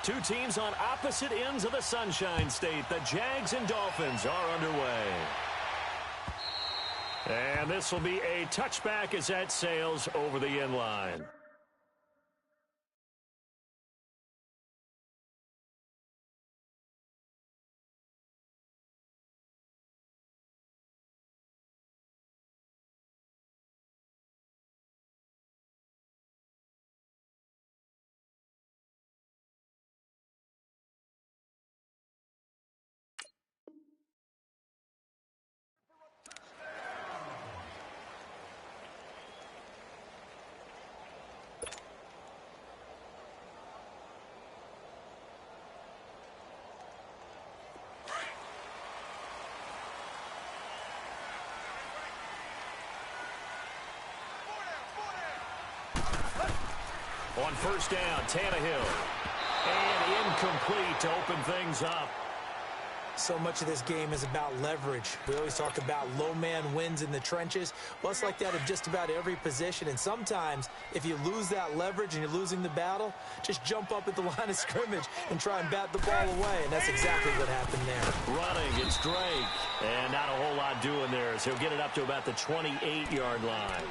Two teams on opposite ends of the Sunshine State. The Jags and Dolphins are underway. And this will be a touchback as that sails over the end line. On first down, Tannehill. And incomplete to open things up. So much of this game is about leverage. We always talk about low man wins in the trenches. Well, it's like that in just about every position. And sometimes, if you lose that leverage and you're losing the battle, just jump up at the line of scrimmage and try and bat the ball away. And that's exactly what happened there. Running, it's Drake. And not a whole lot doing there, so he'll get it up to about the 28-yard line.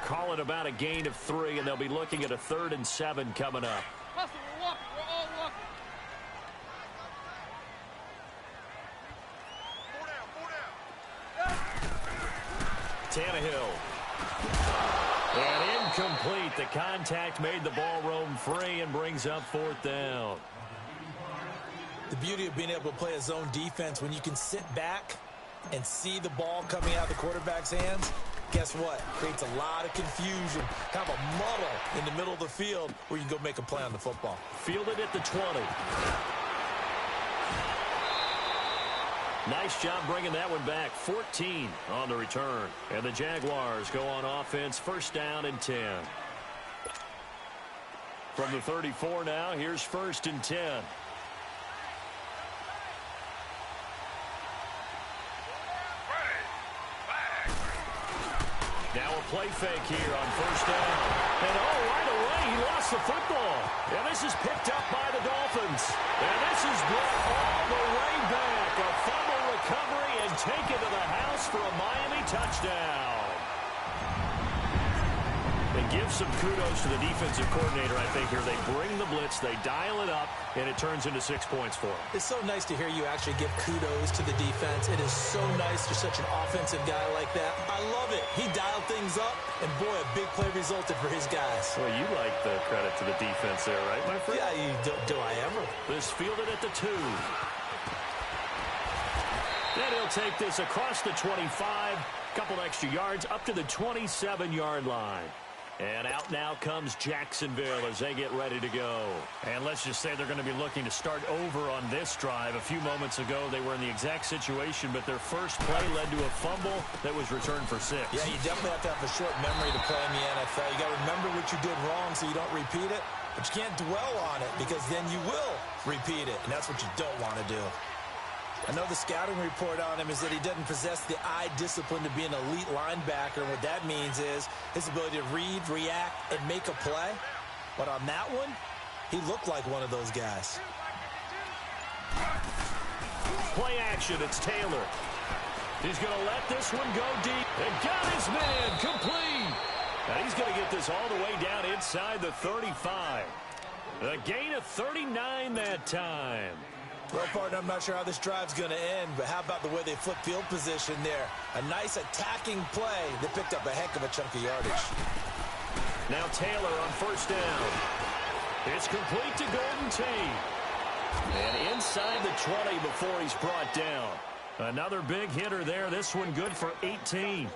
Call it about a gain of 3, and they'll be looking at a 3rd and 7 coming up. Russell, we're walking. We're all walking. Tannehill. And incomplete. The contact made the ball roam free and brings up 4th down. The beauty of being able to play a zone defense when you can sit back and see the ball coming out of the quarterback's hands, guess what? Creates a lot of confusion, kind of a muddle in the middle of the field where you can go make a play on the football. Fielded at the 20. Nice job bringing that one back. 14 on the return. And the Jaguars go on offense, first down and 10. From the 34 now, here's 1st and 10. Now a play fake here on first down. And right away, he lost the football. And this is picked up by the Dolphins. And this is brought all the way back. A fumble recovery and taken to the house for a Miami touchdown. They give some kudos to the defensive coordinator, I think, here. They bring the blitz, they dial it up, and it turns into 6 points for them. It's so nice to hear you actually give kudos to the defense. It is so nice for such an offensive guy like that. I love it. He dialed things up, and boy, a big play resulted for his guys. Well, you like the credit to the defense there, right, my friend? Yeah, do I ever? This fielded at the 2. Then he'll take this across the 25, couple extra yards up to the 27-yard line. And out now comes Jacksonville as they get ready to go. And let's just say they're going to be looking to start over on this drive. A few moments ago, they were in the exact situation, but their first play led to a fumble that was returned for 6. Yeah, you definitely have to have a short memory to play in the NFL. You got to remember what you did wrong so you don't repeat it, but you can't dwell on it because then you will repeat it, and that's what you don't want to do. I know the scouting report on him is that he doesn't possess the eye discipline to be an elite linebacker. And what that means is his ability to read, react, and make a play. But on that one, he looked like one of those guys. Play action, it's Taylor. He's going to let this one go deep. And got his man complete. And he's going to get this all the way down inside the 35. A gain of 39 that time. Well, partner, I'm not sure how this drive's going to end, but how about the way they flip field position there? A nice attacking play that picked up a heck of a chunk of yardage. Now Taylor on first down. It's complete to Golden Tate. And inside the 20 before he's brought down. Another big hitter there. This one good for 18.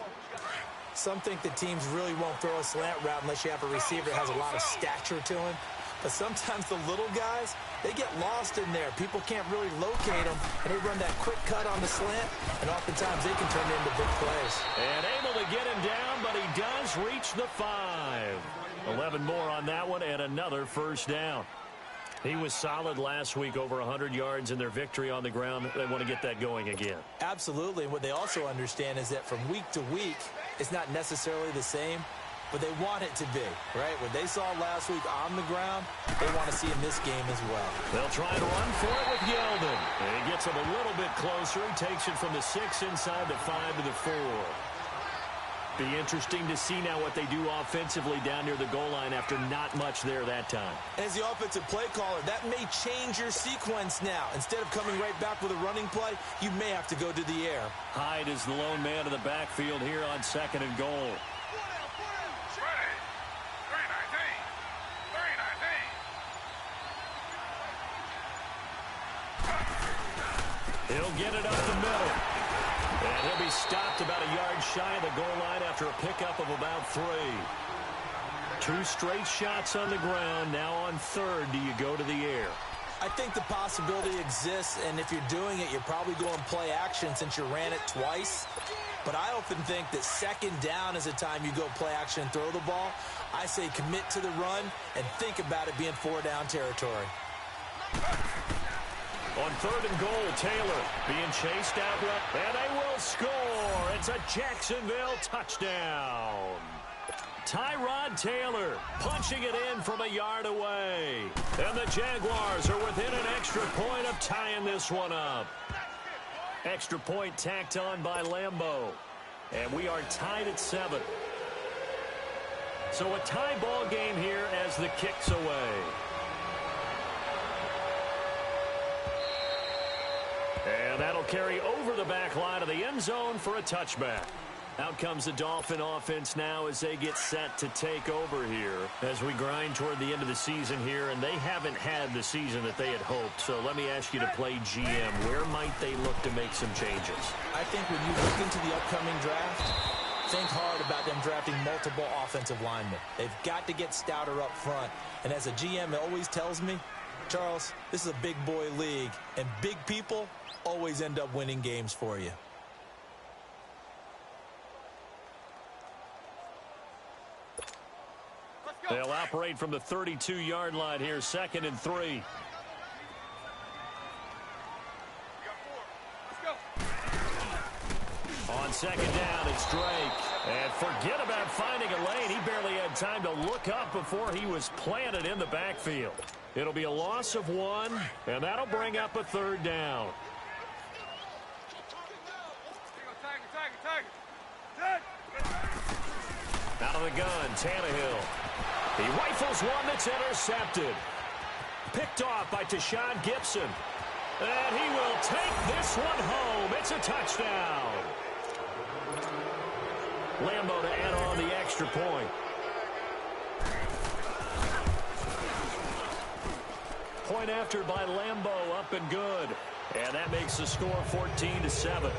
Some think the teams really won't throw a slant route unless you have a receiver that has a lot of stature to him. But sometimes the little guys, they get lost in there. People can't really locate them, and they run that quick cut on the slant, and oftentimes they can turn it into big plays. And able to get him down, but he does reach the 5. 11 more on that one, and another first down. He was solid last week, over 100 yards in their victory on the ground. They want to get that going again. Absolutely. And what they also understand is that from week to week, it's not necessarily the same. but they want it to be, right? What they saw last week on the ground, they want to see in this game as well. They'll try to run for it with Yeldon. And he gets him a little bit closer. He takes it from the 6 inside the 5 to the 4. Be interesting to see now what they do offensively down near the goal line after not much there that time. As the offensive play caller, that may change your sequence now. Instead of coming right back with a running play, you may have to go to the air. Hyde is the lone man in the backfield here on 2nd and goal. He'll get it up the middle. And he'll be stopped about a yard shy of the goal line after a pickup of about 3. 2 straight shots on the ground. Now on 3rd, do you go to the air? I think the possibility exists, and if you're doing it, you're probably going play action since you ran it twice. But I often think that 2nd down is the time you go play action and throw the ball. I say commit to the run and think about it being 4-down territory. On 3rd and goal, Taylor being chased out right, and they will score. It's a Jacksonville touchdown. Tyrod Taylor punching it in from a yard away. And the Jaguars are within an extra point of tying this one up. Extra point tacked on by Lambeau. And we are tied at 7. So a tie ball game here as the kick's away. And that'll carry over the back line of the end zone for a touchback. Out comes the Dolphin offense now as they get set to take over here as we grind toward the end of the season here, and they haven't had the season that they had hoped. So let me ask you to play GM. Where might they look to make some changes? I think when you look into the upcoming draft, think hard about them drafting multiple offensive linemen. They've got to get stouter up front. And as a GM always tells me, Charles, this is a big boy league, and big people always end up winning games for you. They'll operate from the 32-yard line here, 2nd and 3. On 2nd down, it's Drake. And forget about finding a lane. He barely had time to look up before he was planted in the backfield. It'll be a loss of 1, and that'll bring up a 3rd down. Out of the gun, Tannehill. He rifles one that's intercepted. Picked off by Tashawn Gibson. And he will take this one home. It's a touchdown. Lambeau to add on the extra point. Point after by Lambeau, up and good. And that makes the score 14-7.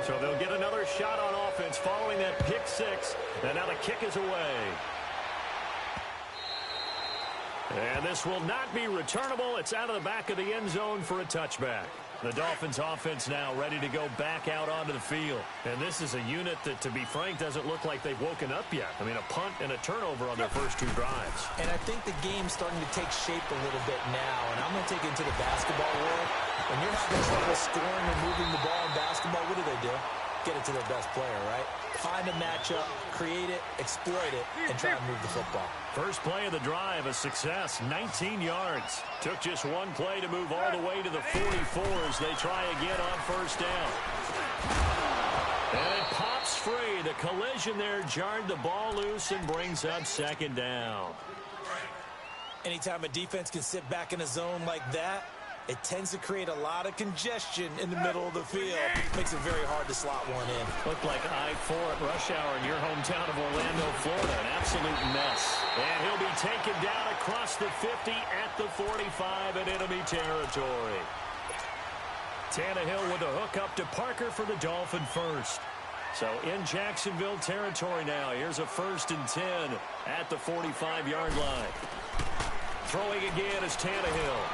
So they'll get another shot on offense following that pick 6. And now the kick is away. And this will not be returnable. It's out of the back of the end zone for a touchback. The Dolphins offense now ready to go back out onto the field. And this is a unit that, to be frank, doesn't look like they've woken up yet. I mean, a punt and a turnover on their first 2 drives. And I think the game's starting to take shape a little bit now. And I'm going to take it into the basketball world. When you're having trouble scoring and moving the ball in basketball, what do? Get it to their best player, right? Find a matchup, create it, exploit it, and try and move the football. First play of the drive, a success, 19 yards. Took just 1 play to move all the way to the 44 as they try again on first down. And it pops free. The collision there jarred the ball loose and brings up 2nd down. Anytime a defense can sit back in a zone like that, it tends to create a lot of congestion in the middle of the field. Makes it very hard to slot one in. Looked like I-4 at rush hour in your hometown of Orlando, Florida. An absolute mess. And he'll be taken down across the 50 at the 45 and enemy territory. Tannehill with a hook up to Parker for the Dolphin first. So in Jacksonville territory now. Here's a 1st and 10 at the 45-yard line. Throwing again is Tannehill.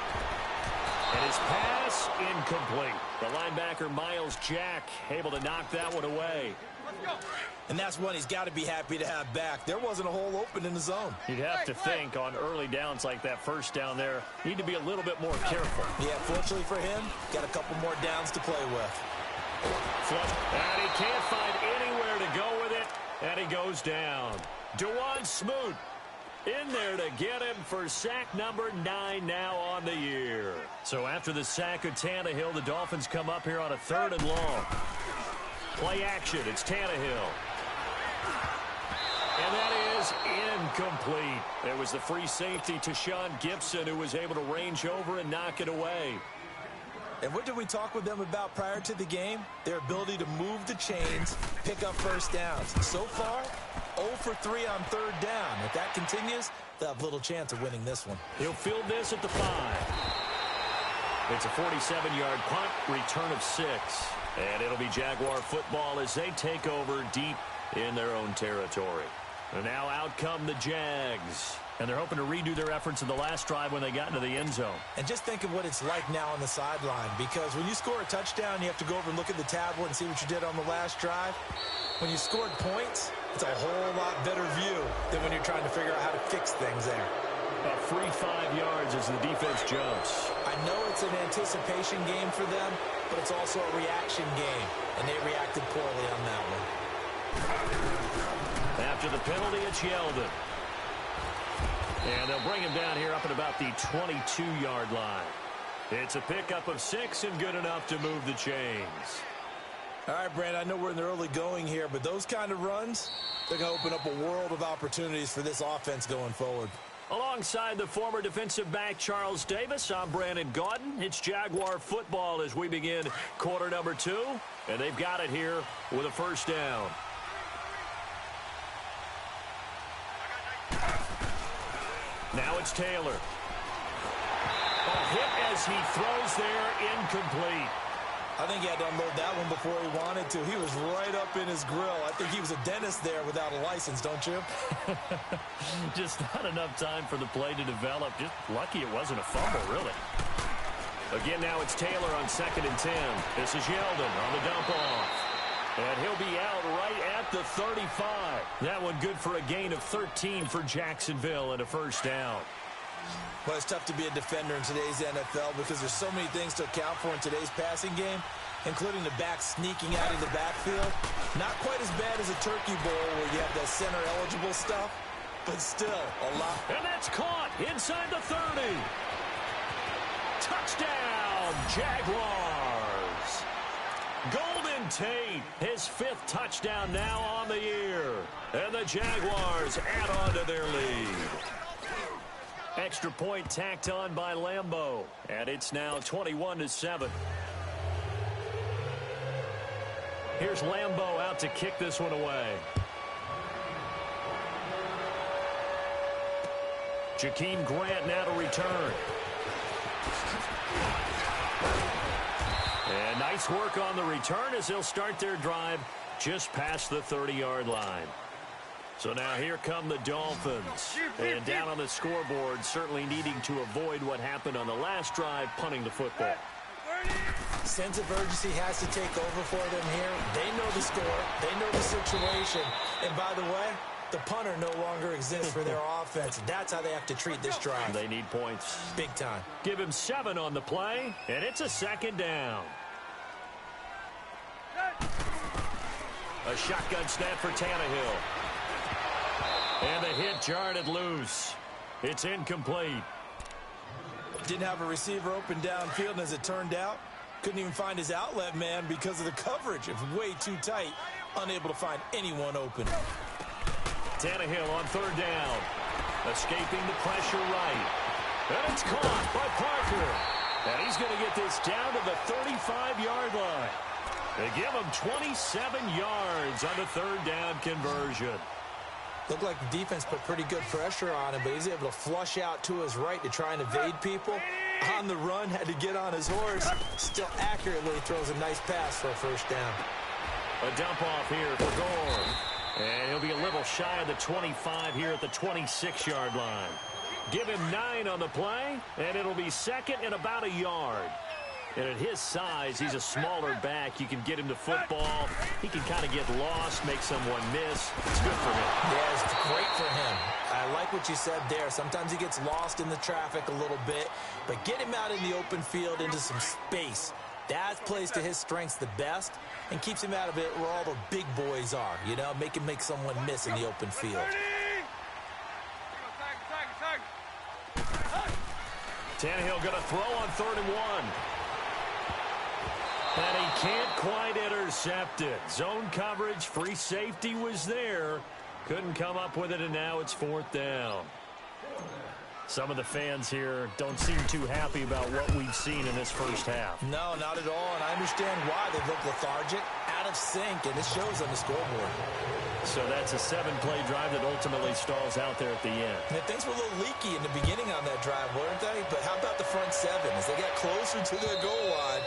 And his pass incomplete. The linebacker, Miles Jack, able to knock that one away. And that's one he's got to be happy to have back. There wasn't a hole open in the zone. You'd have to think on early downs like that first down there, need to be a little bit more careful. Yeah, fortunately for him, got a couple more downs to play with. And he can't find anywhere to go with it, and he goes down. Dewan Smoot in there to get him for sack number 9 now on the year. So after the sack of Tannehill, the Dolphins come up here on a 3rd and long. Play action, it's Tannehill. And that is incomplete. It was the free safety to Sean Gibson who was able to range over and knock it away. And what did we talk with them about prior to the game? Their ability to move the chains, pick up first downs. So far, 0 for 3 on 3rd down. If that continues, they'll have little chance of winning this one. He'll field this at the 5. It's a 47-yard punt, return of 6. And it'll be Jaguar football as they take over deep in their own territory. And now out come the Jags. And they're hoping to redo their efforts in the last drive when they got into the end zone. And just think of what it's like now on the sideline, because when you score a touchdown, you have to go over and look at the tablet and see what you did on the last drive. When you scored points, it's a whole lot better view than when you're trying to figure out how to fix things there. A free 5 yards as the defense jumps. I know it's an anticipation game for them, but it's also a reaction game, and they reacted poorly on that one. After the penalty, it's Yeldon. And they'll bring him down here up at about the 22-yard line. It's a pickup of 6 and good enough to move the chains. All right, Brand, I know we're in the early going here, but those kind of runs, they're going to open up a world of opportunities for this offense going forward. Alongside the former defensive back Charles Davis, I'm Brandon Gaudin. It's Jaguar football as we begin quarter number 2, and they've got it here with a first down. Now it's Taylor. A hit as he throws there, incomplete. I think he had to unload that one before he wanted to. He was right up in his grill. I think he was a dentist there without a license, don't you? Just not enough time for the play to develop. Just lucky it wasn't a fumble, really. Again, now it's Taylor on 2nd and 10. This is Yeldon on the dump off. And he'll be out right at the 35. That one good for a gain of 13 for Jacksonville and a first down. Well, it's tough to be a defender in today's NFL because there's so many things to account for in today's passing game, including the back sneaking out in the backfield. Not quite as bad as a turkey bowl where you have the center-eligible stuff, but still a lot. And that's caught inside the 30. Touchdown, Jaguars. Golden Tate, his 5th touchdown now on the year. And the Jaguars add on to their lead. Extra point tacked on by Lambeau. And it's now 21-7. Here's Lambeau out to kick this one away. Jakeem Grant now to return. And nice work on the return as they'll start their drive just past the 30-yard line. So now here come the Dolphins. And down on the scoreboard, certainly needing to avoid what happened on the last drive, punting the football. Sense of urgency has to take over for them here. They know the score. They know the situation. And by the way, the punter no longer exists for their offense. That's how they have to treat this drive. They need points. Big time. Give him 7 on the play, and it's a 2nd down. A shotgun snap for Tannehill. And the hit jarred it loose. It's incomplete. Didn't have a receiver open downfield, and as it turned out, couldn't even find his outlet man because of the coverage. It was way too tight, unable to find anyone open. Tannehill on 3rd down. Escaping the pressure right. And it's caught by Parker. And he's going to get this down to the 35-yard line. They give him 27 yards on the 3rd down conversion. Looked like the defense put pretty good pressure on him, but he's able to flush out to his right to try and evade people. On the run, had to get on his horse. Still accurately throws a nice pass for a first down. A dump off here for Gore. And he'll be a little shy of the 25 here at the 26-yard line. Give him 9 on the play, and it'll be second and about a yard. And at his size, he's a smaller back. You can get him to football. He can kind of get lost, make someone miss. It's good for him. Yeah, it's great for him. I like what you said there. Sometimes he gets lost in the traffic a little bit, but get him out in the open field into some space. That plays to his strengths the best and keeps him out of it where all the big boys are, you know, make him make someone miss in the open field. Tannehill going to throw on 3rd and 1. And he can't quite intercept it. Zone coverage, free safety was there. Couldn't come up with it, and now it's 4th down. Some of the fans here don't seem too happy about what we've seen in this first half. No, not at all, and I understand why. They look lethargic, out of sync, and it shows on the scoreboard. So that's a 7-play drive that ultimately stalls out there at the end. And things were a little leaky in the beginning on that drive, weren't they? But how about the front 7? As they got closer to the goal line,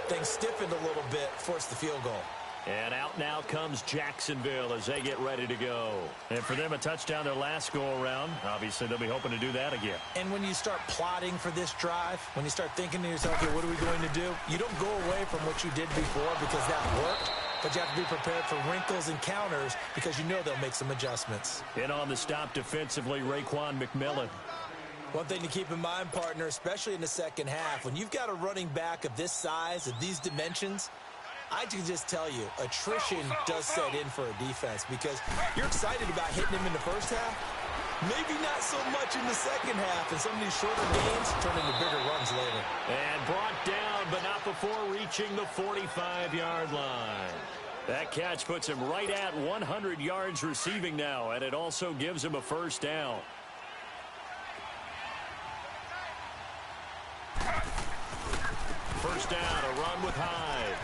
things stiffened a little bit, forced the field goal. And out now comes Jacksonville as they get ready to go. And for them, a touchdown their last go-around. Obviously, they'll be hoping to do that again. And when you start plotting for this drive, when you start thinking to yourself, okay, what are we going to do? You don't go away from what you did before because that worked, but you have to be prepared for wrinkles and counters because you know they'll make some adjustments. And on the stop defensively, Raekwon McMillan. One thing to keep in mind, partner, especially in the second half, when you've got a running back of this size, of these dimensions, I can just tell you, attrition does set in for a defense because you're excited about hitting him in the first half. Maybe not so much in the second half, and some of these shorter gains turn into bigger runs later. And brought down, but not before reaching the 45-yard line. That catch puts him right at 100 yards receiving now, and it also gives him a first down. First down, a run with Hyde.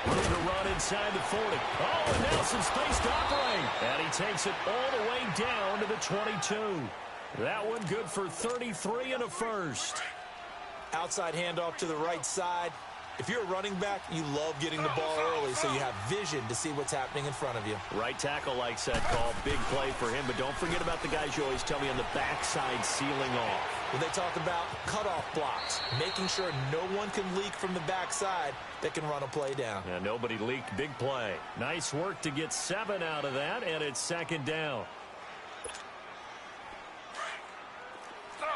Room to run inside the 40. Oh, and now some space to operate. And he takes it all the way down to the 22. That one good for 33 and a first. Outside handoff to the right side. If you're a running back, you love getting the ball early so you have vision to see what's happening in front of you. Right tackle likes that call. Big play for him, but don't forget about the guys you always tell me on the backside sealing off. When they talk about cutoff blocks, making sure no one can leak from the backside that can run a play down. Yeah, nobody leaked. Big play. Nice work to get 7 out of that, and it's second down. Slow.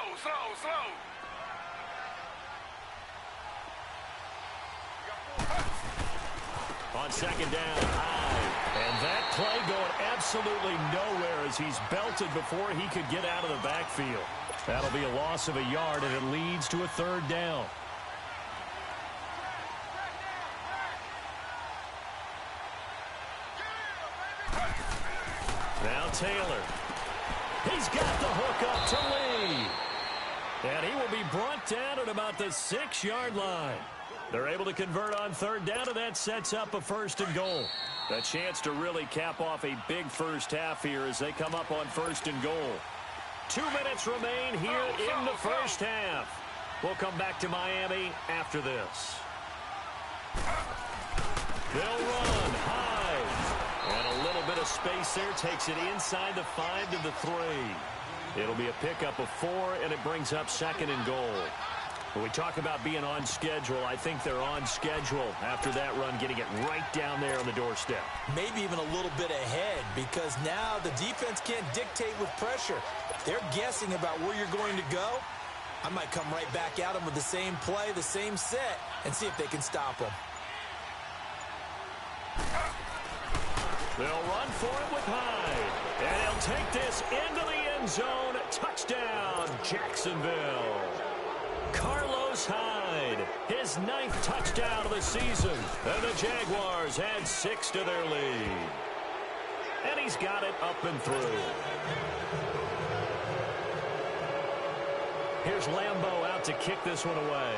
On second down, Hyde. And that play going absolutely nowhere as he's belted before he could get out of the backfield. That'll be a loss of a yard, and it leads to a 3rd down. Now Taylor. He's got the hook up to Lee. And he will be brought down at about the 6-yard line. They're able to convert on 3rd down, and that sets up a 1st and goal. A chance to really cap off a big first half here as they come up on 1st and goal. 2 minutes remain here in the first half. We'll come back to Miami after this. They'll run high. And a little bit of space there takes it inside the 5 to the 3. It'll be a pickup of 4, and it brings up 2nd and goal. When we talk about being on schedule, I think they're on schedule after that run, getting it right down there on the doorstep. Maybe even a little bit ahead because now the defense can't dictate with pressure. They're guessing about where you're going to go. I might come right back at them with the same play, the same set, and see if they can stop them. They'll run for it with Hyde. And he'll take this into the end zone. Touchdown, Jacksonville. Carlos Hyde, his 9th touchdown of the season. And the Jaguars add 6 to their lead. And he's got it up and through. Here's Lambeau out to kick this one away.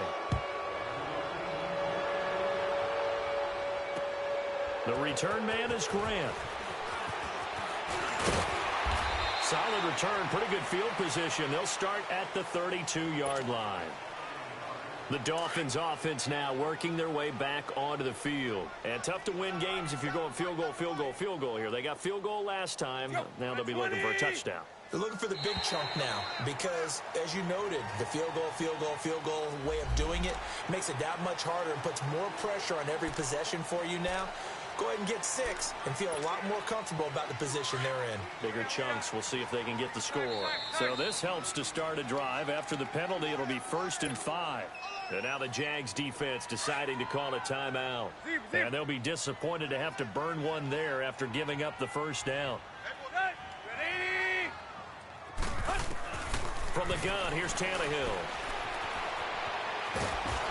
The return man is Grant. Solid return, pretty good field position. They'll start at the 32-yard line. The Dolphins offense now working their way back onto the field. And tough to win games if you're going field goal here. They got field goal last time. Now they'll be looking for a touchdown. They're looking for the big chunk now because, as you noted, the field goal way of doing it makes it that much harder and puts more pressure on every possession for you now. Go ahead and get 6 and feel a lot more comfortable about the position they're in. Bigger chunks. We'll see if they can get the score. So this helps to start a drive. After the penalty, it'll be 1st and 5. And now the Jags defense deciding to call a timeout. And they'll be disappointed to have to burn one there after giving up the first down. From the gun, here's Tannehill.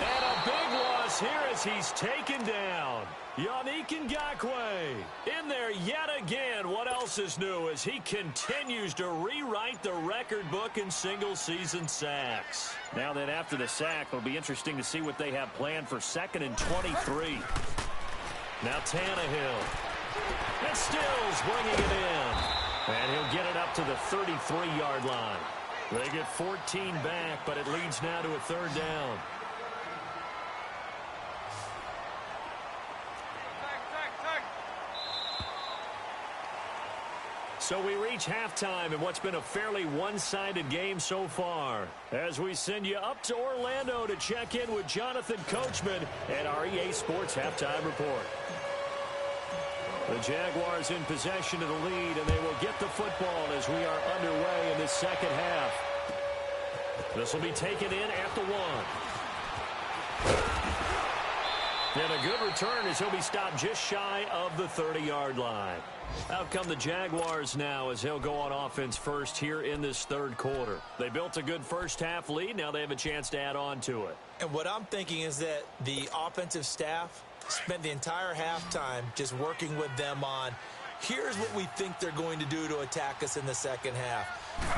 And a big loss here as he's taken down. Yannick Ngakoue in there yet again. What else is new as he continues to rewrite the record book in single-season sacks. Now then, after the sack, it'll be interesting to see what they have planned for 2nd and 23. Now Tannehill. And Stills bringing it in. And he'll get it up to the 33-yard line. They get 14 back, but it leads now to a 3rd down. So we reach halftime in what's been a fairly one-sided game so far. As we send you up to Orlando to check in with Jonathan Coachman at our EA Sports Halftime Report. The Jaguars in possession of the lead, and they will get the football as we are underway in this second half. This will be taken in at the 1. And a good return as he'll be stopped just shy of the 30-yard line. Out come the Jaguars now as he'll go on offense first here in this 3rd quarter. They built a good first-half lead. Now they have a chance to add on to it. And what I'm thinking is that the offensive staff spent the entire halftime just working with them on, here's what we think they're going to do to attack us in the second half.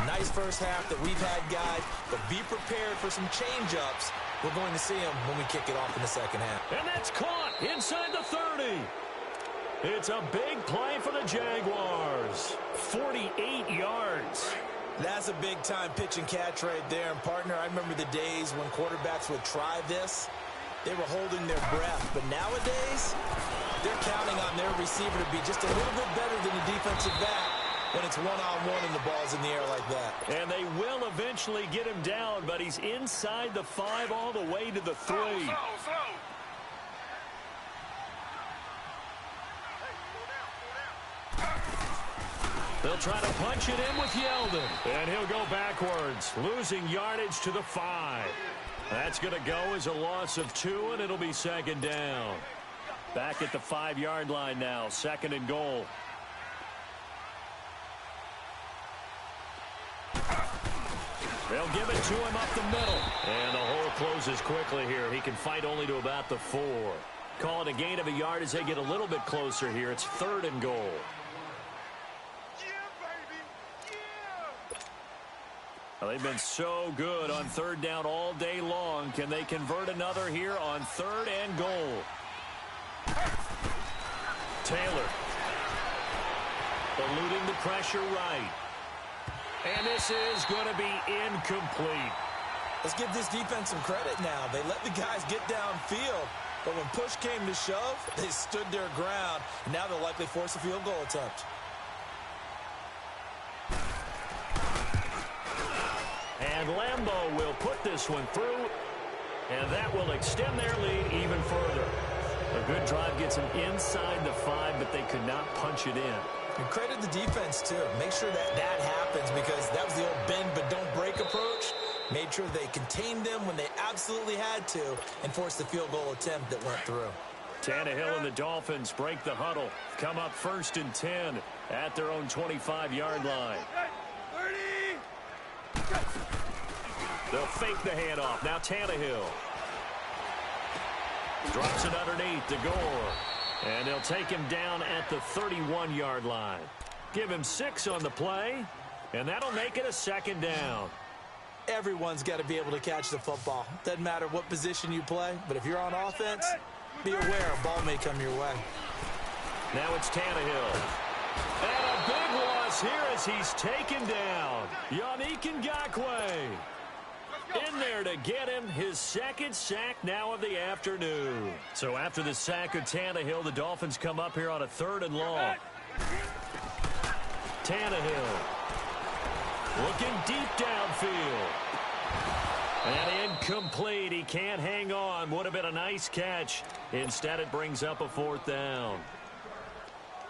Nice first half that we've had, guys, but be prepared for some change-ups. We're going to see them when we kick it off in the second half. And that's caught inside the 30. It's a big play for the Jaguars. 48 yards. That's a big-time pitch and catch right there. And, partner, I remember the days when quarterbacks would try this. They were holding their breath. But nowadays, they're counting on their receiver to be just a little bit better than the defensive back when it's one-on-one and the ball's in the air like that. And they will eventually get him down, but he's inside the 5 all the way to the 3. They'll try to punch it in with Yeldon. And he'll go backwards, losing yardage to the 5. That's going to go as a loss of 2, and it'll be 2nd down. Back at the 5-yard line now, 2nd and goal. They'll give it to him up the middle. And the hole closes quickly here. He can fight only to about the 4. Call it a gain of a yard as they get a little bit closer here. It's 3rd and goal. Well, they've been so good on 3rd down all day long. Can they convert another here on 3rd and goal? Taylor. Eluding the pressure right. And this is going to be incomplete. Let's give this defense some credit now. They let the guys get downfield. But when push came to shove, they stood their ground. And now they'll likely force a field goal attempt. And Lambeau will put this one through, and that will extend their lead even further. A good drive gets them inside the 5, but they could not punch it in. And credit the defense, too. Make sure that happens because that was the old bend but don't break approach. Made sure they contained them when they absolutely had to and forced the field goal attempt that went through. Tannehill and the Dolphins break the huddle. Come up 1st and 10 at their own 25-yard line. 30. They'll fake the handoff. Now Tannehill. Drops it underneath to Gore. And they'll take him down at the 31-yard line. Give him 6 on the play, and that'll make it a 2nd down. Everyone's got to be able to catch the football. Doesn't matter what position you play, but if you're on offense, be aware a ball may come your way. Now it's Tannehill. And a big loss here as he's taken down. Yannick Ngakoue in there to get him his 2nd sack now of the afternoon. So after the sack of Tannehill, the Dolphins come up here on a 3rd and long. Tannehill. Looking deep downfield. And incomplete. He can't hang on. Would have been a nice catch. Instead, it brings up a 4th down.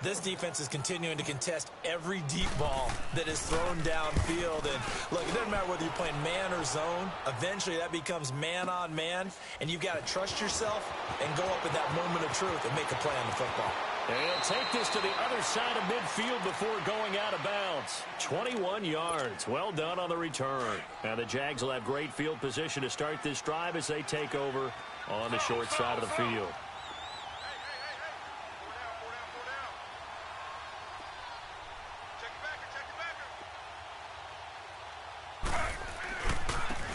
This defense is continuing to contest every deep ball that is thrown downfield. And look, it doesn't matter whether you're playing man or zone. Eventually, that becomes man on man. And you've got to trust yourself and go up at that moment of truth and make a play on the football. And he'll take this to the other side of midfield before going out of bounds. 21 yards. Well done on the return. Now the Jags will have great field position to start this drive as they take over on the short side of the field.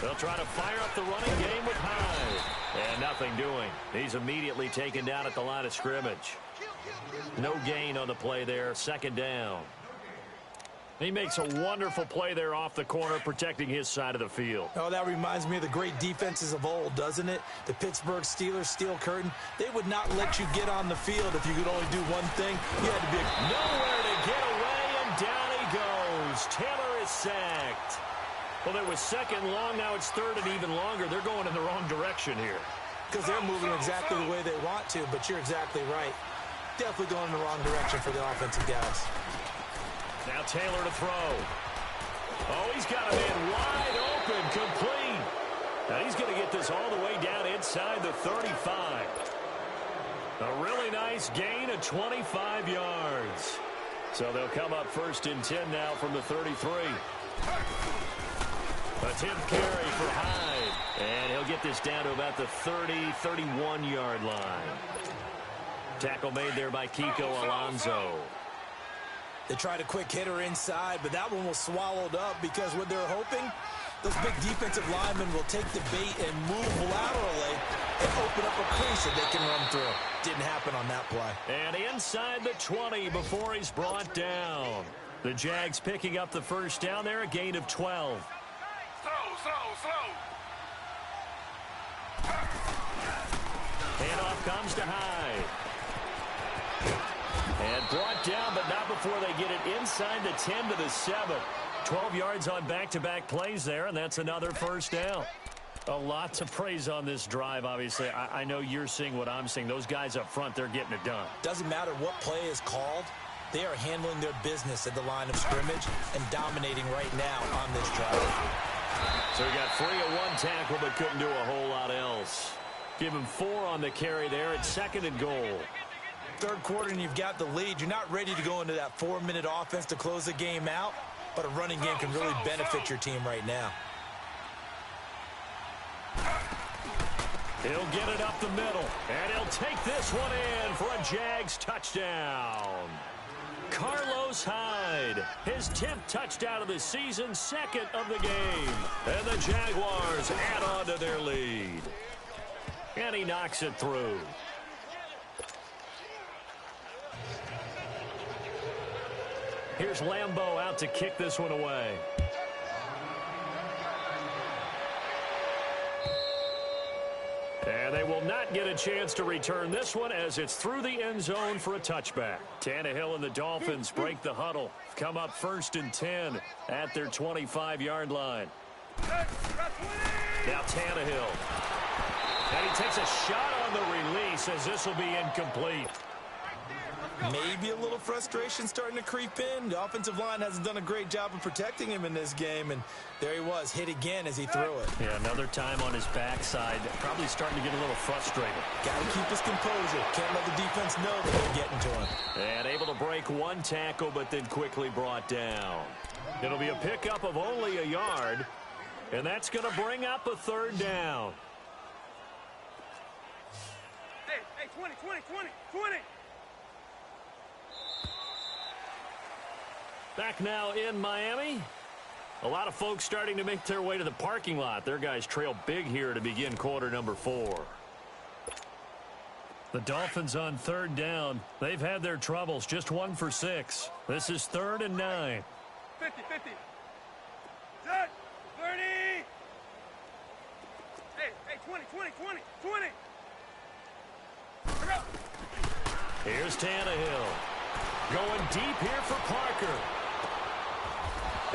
They'll try to fire up the running game with Hyde. And nothing doing. He's immediately taken down at the line of scrimmage. No gain on the play there. 2nd down. He makes a wonderful play there off the corner, protecting his side of the field. Oh, that reminds me of the great defenses of old, doesn't it? The Pittsburgh Steelers, steel curtain. They would not let you get on the field if you could only do one thing. You had to be nowhere to get away, and down he goes. Taylor is sacked. Well, it was 2nd long. Now it's 3rd and even longer. They're going in the wrong direction here. Because they're moving exactly the way they want to, but you're exactly right. Definitely going in the wrong direction for the offensive guys. Now Taylor to throw. Oh, he's got a man wide open, complete. Now he's going to get this all the way down inside the 35. A really nice gain of 25 yards. So they'll come up 1st and 10 now from the 33. Attempt carry for Hyde. And he'll get this down to about the 30, 31-yard line. Tackle made there by Kiko Alonso. They tried a quick hitter inside, but that one was swallowed up because what they're hoping, those big defensive linemen will take the bait and move laterally and open up a crease that they can run through. Didn't happen on that play. And inside the 20 before he's brought down. The Jags picking up the 1st down there, a gain of 12. Slow. Handoff comes to Hyde. And brought down, but not before they get it inside the 10 to the 7. 12 yards on back-to-back plays there, and that's another 1st down. A lot to praise on this drive, obviously. I know you're seeing what I'm seeing. Those guys up front, they're getting it done. Doesn't matter what play is called. They are handling their business at the line of scrimmage and dominating right now on this drive. So he got free of one tackle, but couldn't do a whole lot else. Give him 4 on the carry there at 2nd and goal. 3rd quarter and you've got the lead. You're not ready to go into that 4-minute offense to close the game out, but a running game can really benefit your team right now. He'll get it up the middle, and he'll take this one in for a Jags touchdown. Carlos Hyde, his 10th touchdown of the season, 2nd of the game. And the Jaguars add on to their lead. And he knocks it through. Here's Lambeau out to kick this one away. And they will not get a chance to return this one as it's through the end zone for a touchback. Tannehill and the Dolphins break the huddle. Come up 1st and 10 at their 25-yard line. Now Tannehill. And he takes a shot on the release as this will be incomplete. Maybe a little frustration starting to creep in. The offensive line hasn't done a great job of protecting him in this game, and there he was, hit again as he threw it. Yeah, another time on his backside, probably starting to get a little frustrated. Got to keep his composure. Can't let the defense know that they're getting to him. And able to break one tackle, but then quickly brought down. It'll be a pickup of only a yard, and that's going to bring up a 3rd down. Hey, 20. Back now in Miami. A lot of folks starting to make their way to the parking lot. Their guys trail big here to begin quarter number 4. The Dolphins on 3rd down. They've had their troubles. Just 1 for 6. This is 3rd and 9. 50. Set. 30. Hey, 20. Here's Tannehill. Going deep here for Parker.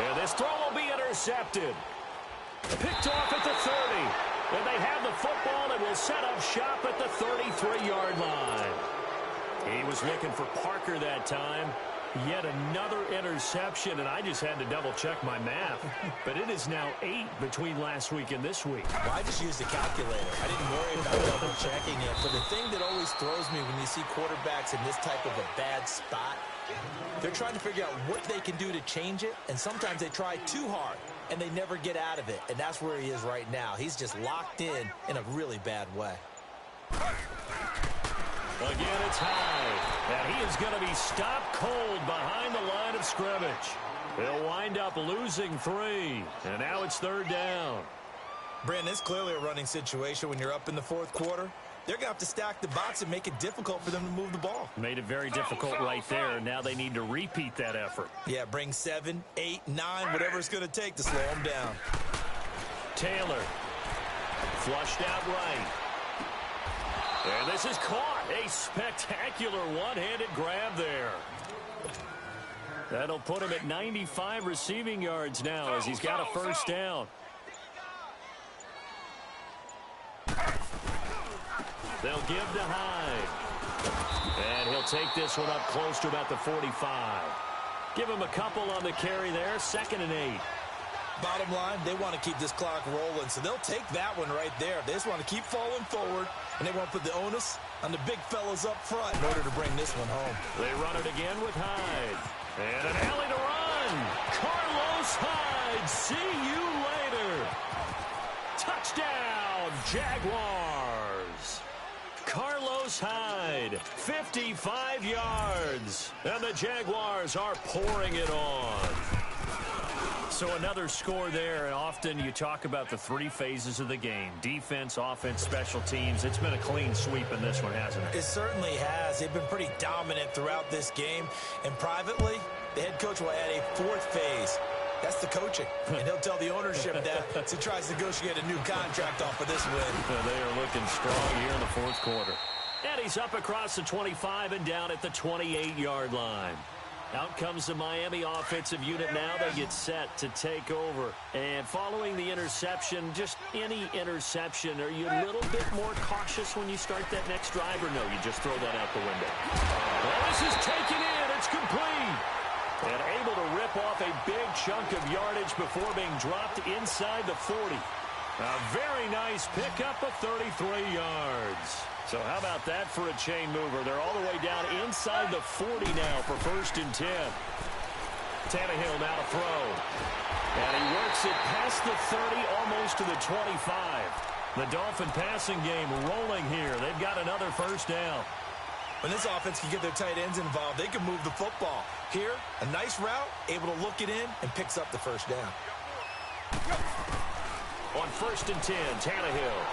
And this throw will be intercepted. Picked off at the 30. And they have the football and will set up shop at the 33-yard line. He was looking for Parker that time. Yet another interception, and I just had to double-check my math. But it is now 8 between last week and this week. Well, I just used a calculator. I didn't worry about double-checking it. But the thing that always throws me when you see quarterbacks in this type of a bad spot, they're trying to figure out what they can do to change it, and sometimes they try too hard, and they never get out of it. And that's where he is right now. He's just locked in a really bad way. Again, it's high, and he is going to be stopped cold behind the line of scrimmage. They'll wind up losing 3, and now it's 3rd down. Brandon, it's clearly a running situation when you're up in the 4th quarter. They're going to have to stack the box and make it difficult for them to move the ball. Made it very difficult right there. Now they need to repeat that effort. Yeah, bring 7, 8, 9, whatever it's going to take to slow them down. Taylor, flushed out right. And this is caught. A spectacular one-handed grab there. That'll put him at 95 receiving yards now as he's got a first down. They'll give to Hyde. And he'll take this one up close to about the 45. Give him a couple on the carry there. 2nd and 8. Bottom line, they want to keep this clock rolling, so they'll take that one right there. They just want to keep falling forward, and they want to put the onus on the big fellas up front in order to bring this one home. They run it again with Hyde. And an alley to run. Carlos Hyde, see you later. Touchdown, Jaguars. Carlos Hyde, 55 yards. And the Jaguars are pouring it on. So another score there, and often you talk about the 3 phases of the game. Defense, offense, special teams. It's been a clean sweep in this one, hasn't it? It certainly has. They've been pretty dominant throughout this game. And privately, the head coach will add a 4th phase. That's the coaching. And he'll tell the ownership that as he tries to negotiate a new contract off of this win. They are looking strong here in the 4th quarter. And he's up across the 25 and down at the 28-yard line. Out comes the Miami offensive unit now. They get set to take over. And following the interception, just any interception, are you a little bit more cautious when you start that next drive, or no, you just throw that out the window? Well, this is taken in. It's complete. And able to rip off a big chunk of yardage before being dropped inside the 40. A very nice pickup of 33 yards. So how about that for a chain mover? They're all the way down inside the 40 now for 1st and 10. Tannehill now to throw. And he works it past the 30, almost to the 25. The Dolphin passing game rolling here. They've got another first down. When this offense can get their tight ends involved, they can move the football. Here, a nice route, able to look it in, and picks up the first down. On 1st and 10, Tannehill.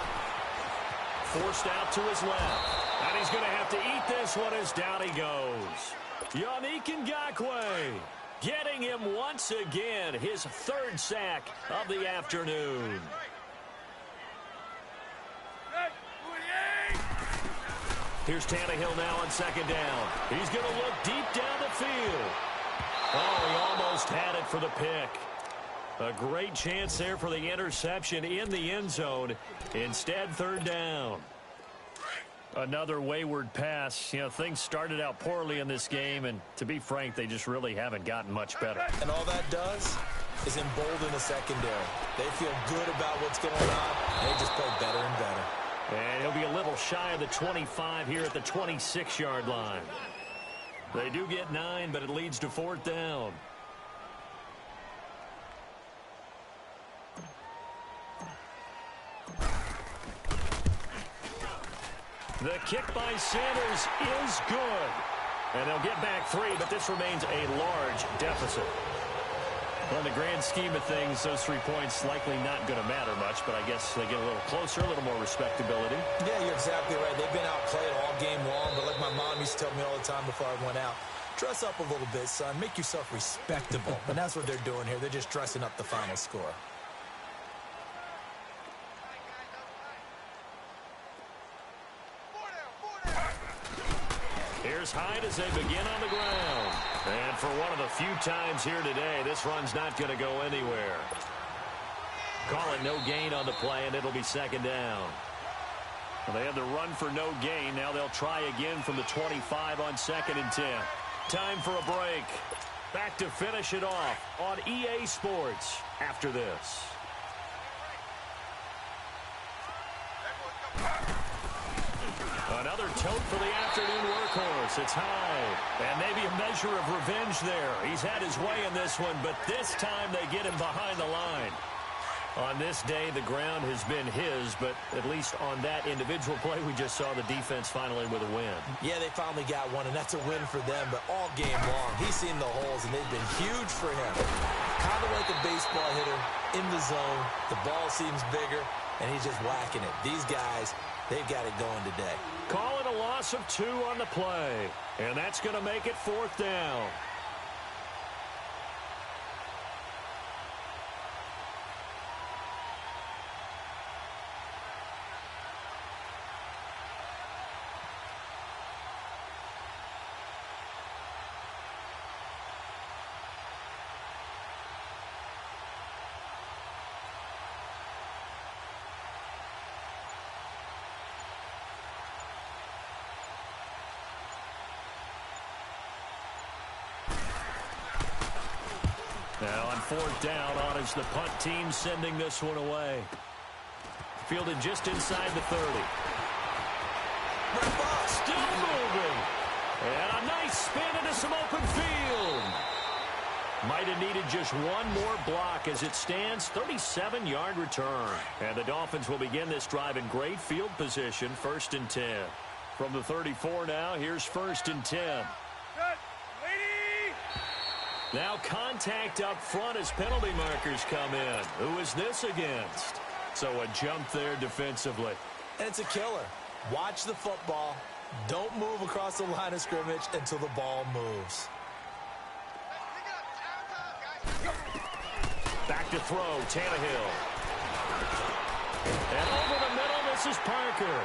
Forced out to his left. And he's going to have to eat this one as down he goes. Yannick Ngakoue getting him once again, his 3rd sack of the afternoon. Here's Tannehill now on 2nd down. He's going to look deep down the field. Oh, he almost had it for the pick. A great chance there for the interception in the end zone. Instead, 3rd down. Another wayward pass. You know, things started out poorly in this game, and to be frank, they just really haven't gotten much better. And all that does is embolden the secondary. They feel good about what's going on. They just play better and better. And he'll be a little shy of the 25 here at the 26-yard line. They do get 9, but it leads to 4th down. The kick by Sanders is good. And they'll get back 3, but this remains a large deficit. Well, in the grand scheme of things, those 3 points likely not going to matter much, but I guess they get a little closer, a little more respectability. Yeah, you're exactly right. They've been outplayed all game long, but like my mom used to tell me all the time before I went out, dress up a little bit, son. Make yourself respectable. And that's what they're doing here. They're just dressing up the final score. Here's Hyde as they begin on the ground. And for one of the few times here today, this run's not going to go anywhere. Call it no gain on the play, and it'll be second down. Well, they had the run for no gain. Now they'll try again from the 25 on 2nd and 10. Time for a break. Back to finish it off on EA Sports after this. Another tote for the afternoon workhorse. It's Hyde. And maybe a measure of revenge there. He's had his way in this one, but this time they get him behind the line. On this day, the ground has been his, but at least on that individual play, we just saw the defense finally with a win. Yeah, they finally got one, and that's a win for them, but all game long, he's seen the holes, and they've been huge for him. Kind of like a baseball hitter in the zone. The ball seems bigger, and he's just whacking it. These guys, they've got it going today. Call it a loss of 2 on the play, and that's going to make it 4th down. Now on 4th down, on is the punt team sending this one away. Fielded just inside the 30. Still moving. And a nice spin into some open field. Might have needed just one more block as it stands. 37-yard return. And the Dolphins will begin this drive in great field position. 1st and 10. From the 34 now, here's 1st and 10. Now contact up front as penalty markers come in. Who is this against? So a jump there defensively. And it's a killer. Watch the football. Don't move across the line of scrimmage until the ball moves. Back to throw, Tannehill. And over the middle, this is Parker.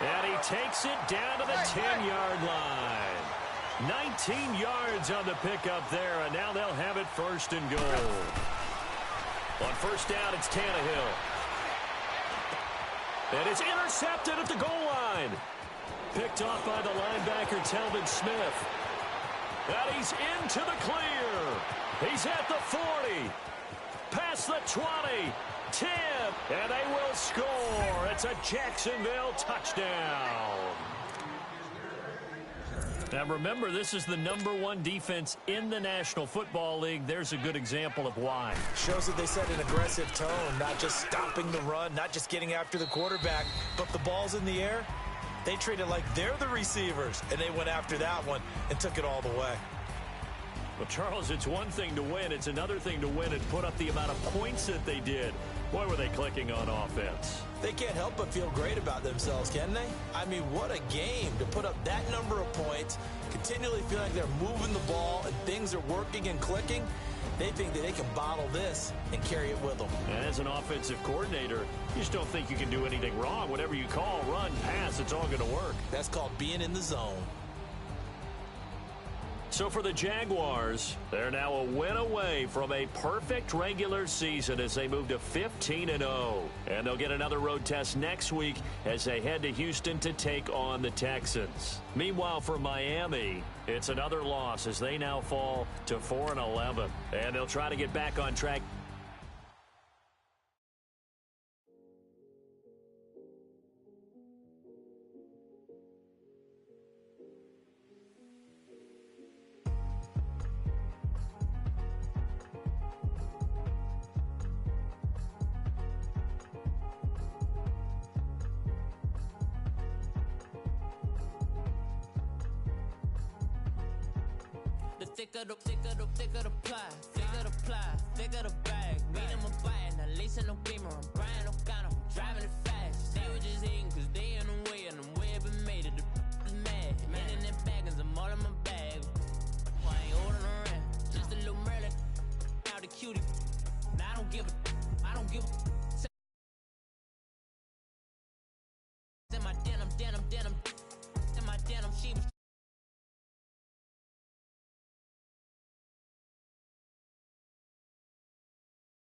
And he takes it down to the 10-yard line. 19 yards on the pickup there, and now they'll have it 1st and goal. On 1st down, it's Tannehill. And it's intercepted at the goal line. Picked off by the linebacker, Telvin Smith. And he's into the clear. He's at the 40. Past the 20. 10. And they will score. It's a Jacksonville touchdown. Now remember, this is the #1 defense in the National Football League. There's a good example of why. Shows that they set an aggressive tone, not just stopping the run, not just getting after the quarterback, but the ball's in the air. They treat it like they're the receivers, and they went after that one and took it all the way. Well, Charles, it's one thing to win. It's another thing to win and put up the amount of points that they did. Boy, were they clicking on offense. They can't help but feel great about themselves, can they? I mean, what a game to put up that number of points, continually feel like they're moving the ball and things are working and clicking. They think that they can bottle this and carry it with them. And as an offensive coordinator, you just don't think you can do anything wrong. Whatever you call, run, pass, it's all going to work. That's called being in the zone. So for the Jaguars, they're now a win away from a perfect regular season as they move to 15-0. And they'll get another road test next week as they head to Houston to take on the Texans. Meanwhile, for Miami, it's another loss as they now fall to 4-11. And they'll try to get back on track. Thicker the ply, thicker the bag. Meet him a buying, a lace and no beamer. I'm Brian O'Connor, driving it fast. They were just hating cause they in the way, and the way I've been made it, the is mad. Man in them baggins, I'm all in my bag. I ain't holding around, just a little Merlin. Now the cutie, now I don't give a. In my denim, in my denim, she was